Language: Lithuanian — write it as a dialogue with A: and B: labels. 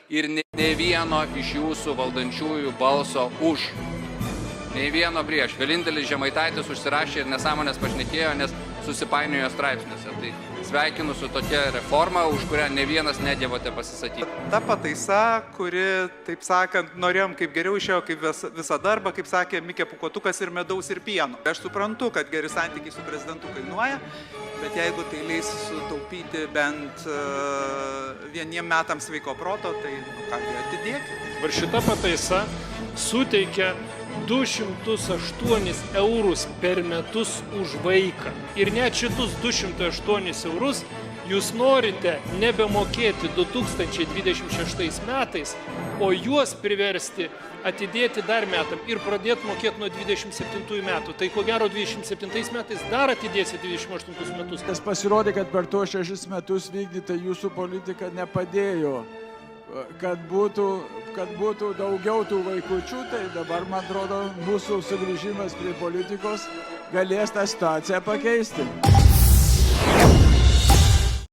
A: ir ne vieno iš jūsų valdančiųjų balso už. Nei vieno prieš. Vienintelis Žemaitaitis užsirašė ir nesąmonės pašnekėjo, nes susipainiojo straipsniuose. Tai sveikinu su tokia reforma, už kurią ne vienas nedėvote pasisakyti.
B: Ta pataisa, kuri, taip sakant, norėjom kaip geriau išėjo, kaip visada, arba, kaip sakė Mikė Pūkuotukas, ir medaus ir pieno. Aš suprantu, kad geri santykiai su prezidentu kainuoja, bet jeigu tai leis sutaupyti bent vieniem metams sveiko proto, tai ką atidėkit.
C: Ir šita pataisa suteikia 208 eurus per metus už vaiką. Ir net šitus 208 eurus jūs norite nebemokėti 2026 metais, o juos priversti atidėti dar metam ir pradėti mokėti nuo 27 metų. Tai ko gero 27 metais dar atidėsi 28 metus.
D: Tas pasirodė, kad per tuos 6 metus vykdyta jūsų politika nepadėjo. Kad būtų daugiau tų vaikučių, tai dabar, man atrodo, mūsų sugrįžimas prie politikos galės tą situaciją pakeisti.